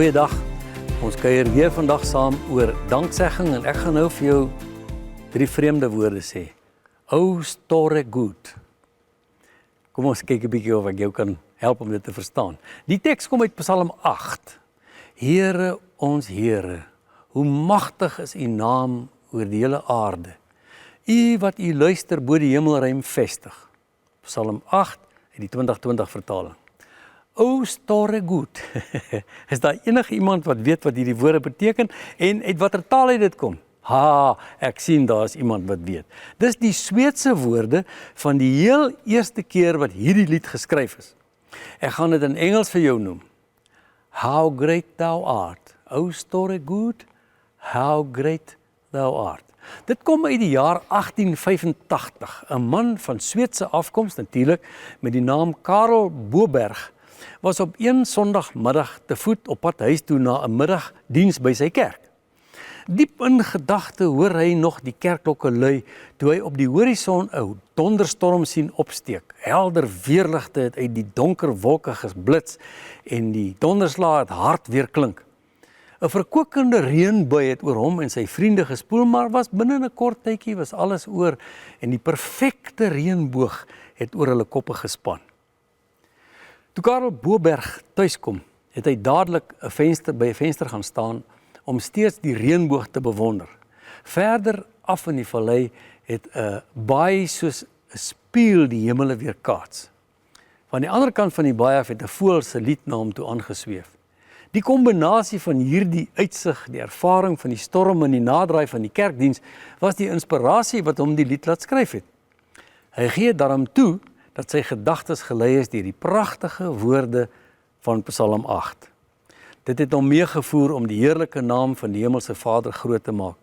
Goeiedag, ons kuier weer vandag saam oor danksegging en ek gaan nou vir jou 3 vreemde woorde sê. O store good. Kom ons kyk 'n bietjie of ek jou kan help om dit te verstaan. Die teks kom uit Psalm 8. Here ons Here, hoe magtig is u naam oor die hele aarde. U wat u luister bo die hemelruim vestig. Psalm 8 uit die 2020 vertaling. O store good. Is daar enige iemand wat weet wat hierdie woorde beteken en uit watter taal uit dit kom? Ha, ek sien daar is iemand wat weet. Dis die Sweedse woorde van die heel eerste keer wat hierdie lied geskryf is. Ek gaan dit in Engels vir jou noem. How great thou art. O store good, how great thou art. Dit kom uit die jaar 1885. 'n man van Sweedse afkoms natuurlik met die naam Karel Boberg was op een Sondagmiddag te voet op pad huis toe na 'n middagdiens by sy kerk. Diep in gedagte hoor hy nog die kerkklokke lui toe hy op die horison 'n donderstorm sien opsteek. Helder weerligte het uit die donker wolke geblits en die donderslae het hard weer klink. 'n Verkwikkende reënbui het oor hom en sy vriende gespoel, maar was binne 'n kort tydjie was alles oor en die perfekte reënboog het oor hulle koppe gespan. Toe Karel Boberg tuiskom, het hy dadelik by 'n venster gaan staan om steeds die reënboog te bewonder. Verder af in die vallei het 'n baai soos 'n spieël die hemele weerkaats. Van die ander kant van die baai af het 'n voël se lied na hom toe aangesweef. Die kombinasie van hierdie uitsig, die ervaring van die storm en die naderdraai van die kerkdiens was die inspirasie wat hom die lied laat skryf het. Hy gee daarom toe dat sy gedagtes gelei is deur die pragtige woorde van Psalm 8. Dit het hom meegevoer om die heerlike naam van die Hemelse Vader groot te maak.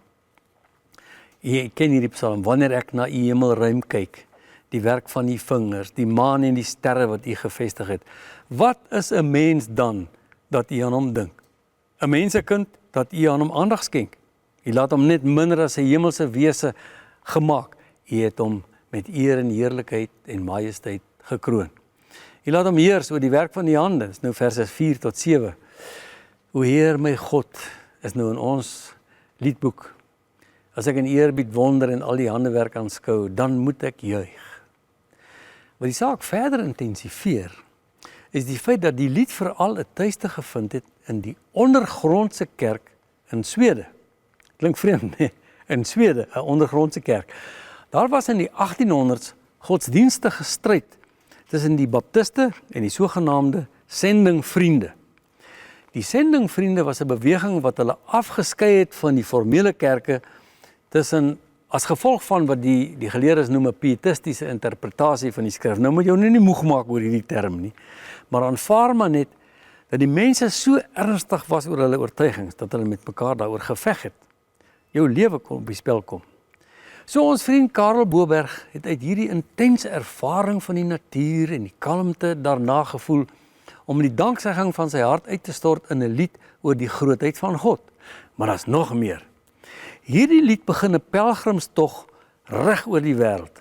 Jy ken hierdie Psalm, wanneer ek na u hemelruim kyk, die werk van u vingers, die maan en die sterre wat u gevestig het. Wat is 'n mens dan dat u aan hom dink? 'n mensekind dat u aan hom aandag skenk. U laat hom net minder as sy hemelse wese gemaak. U het hom met eer en heerlikheid en majesteit gekroon. U laat hom heers oor die werk van die hande. Dis nou verse 4 tot 7. O Heer my God is nou in ons liedboek. As ek in eerbied wonder en al die handewerk aanskou, dan moet ek juig. Wat die saak verder intensifeer, is die feit dat die lied veral 'n tuiste gevind het in die ondergrondse kerk in Swede. Klink vreemd, nee? In Swede, 'n ondergrondse kerk. Daar was in die 1800s godsdienstige stryd tussen die baptiste en die sogenaamde sendingvriende. Die sendingvriende was 'n beweging wat hulle afgeskei het van die formele kerke tussen as gevolg van wat die geleerdes noem 'n pietistiese interpretasie van die skrif. Nou moet jy nie moeg maak oor hierdie term nie, maar aanvaar maar net dat die mense so ernstig was oor hulle oortuigings dat hulle met mekaar daaroor geveg het. Jou lewe kon op die spel kom. So ons vriend Karel Boberg het uit hierdie intense ervaring van die natuur en die kalmte daarna gevoel om die danksegging van sy hart uit te stort in 'n lied oor die grootheid van God. Maar daar's nog meer. Hierdie lied begin 'n pelgrimstog reg oor die wêreld.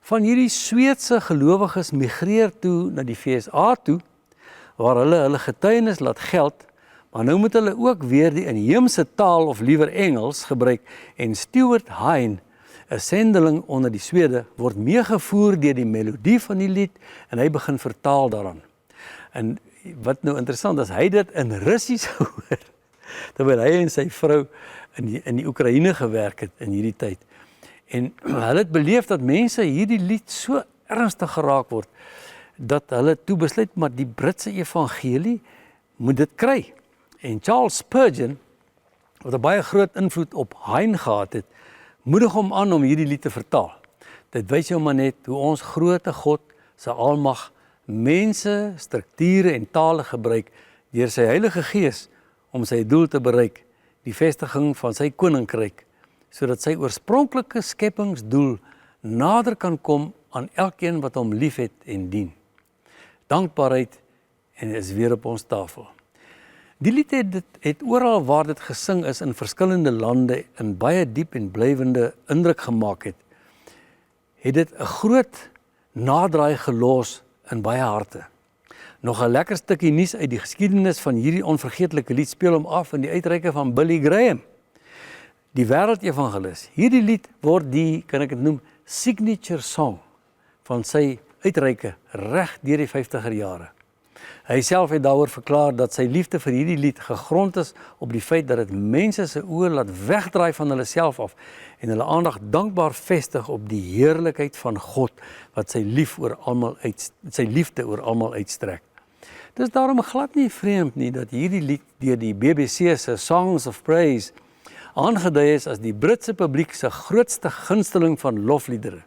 Van hierdie Sweedse gelowiges migreer toe na die VSA toe, waar hulle getuienis laat geld, maar nou moet hulle ook weer die inheemse taal of liewer Engels gebruik en Stuart Hine, 'n sendeling onder die Swede, word meegevoer deur die melodie van die lied en hy begin vertaal daaraan. En wat nou interessant is, hy dit in Russies hoor, terwyl hy en sy vrou in die Oekraïne gewerk het in hierdie tyd. En hulle het beleef dat mense hierdie lied so ernstig geraak word, dat hulle toe besluit, maar die Britse evangelie moet dit kry. En Charles Spurgeon, wat 'n baie groot invloed op Hine gehad het, moedig hom aan om hierdie lied te vertaal. Dit wys jou maar net hoe ons groote God se almag mense, strukture en tale gebruik deur sy Heilige Gees om sy doel te bereik, die vestiging van sy koninkryk, sodat sy oorspronklike skepingsdoel nader kan kom aan elkeen wat hom liefhet en dien. Dankbaarheid en is weer op ons tafel. Die lied het oral waar dit gesing is in verskillende lande in baie diep en blywende indruk gemaak het dit 'n groot naderdraai gelos in baie harte. Nog 'n lekker stukkie nuus uit die geskiedenis van hierdie onvergeetlike lied speel hom af in die uitreike van Billy Graham, die wêreldevangelis. Hierdie lied word die, kan ek dit noem, signature song van sy uitreike reg deur die 50er jare. Hy self het daaroor verklaar dat sy liefde vir hierdie lied gegrond is op die feit dat dit mense se oë laat wegdraai van hulle self af en hulle aandag dankbaar vestig op die heerlikheid van God wat sy liefde oor almal uitstrek. Dit is daarom glad nie vreemd nie dat hierdie lied deur die BBC se Songs of Praise aangedui is as die Britse publiek se grootste gunsteling van lofliedere.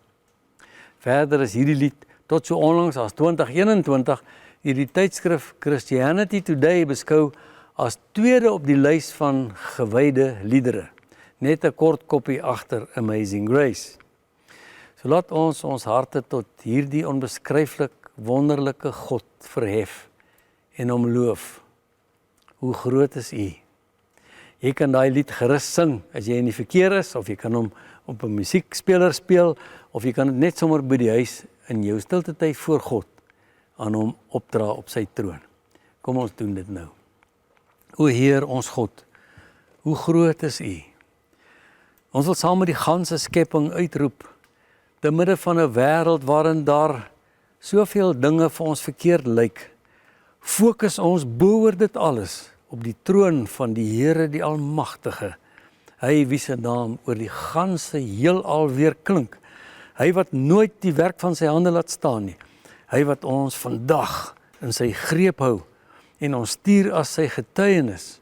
Verder is hierdie lied tot so onlangs as 2021 deur die tydskrif Christianity Today beskou as tweede op die lys van gewyde liedere. Net 'n kort koppie agter Amazing Grace. So laat ons ons harte tot hierdie onbeskryflik wonderlike God verhef en hom loof. Hoe groot is U? Jy kan daai lied gerus sing as jy in die verkeer is, of jy kan hom op 'n musiekspeler speel, of jy kan dit net sommer by die huis in jou stilte tyd voor God aan hom opdra op sy troon. Kom ons doen dit nou. O Heer ons God, hoe groot is U? Ons wil saam met die ganse skepping uitroep, te midde van 'n wêreld waarin daar soveel dinge vir ons verkeerd lyk. Fokus ons bo oor dit alles op die troon van die Here die Almagtige. Hy wie se naam oor die ganse heelal weer klink. Hy wat nooit die werk van sy hande laat staan nie. Hy wat ons vandag in sy greep hou en ons stuur as sy getuienis,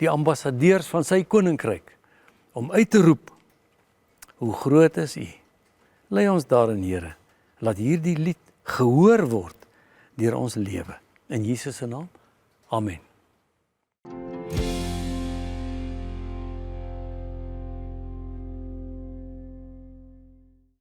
die ambassadeurs van sy koninkryk, om uit te roep, hoe groot is U? Lei ons daarin, Here, laat hierdie lied gehoor word deur ons lewe. In Jesus se naam, amen.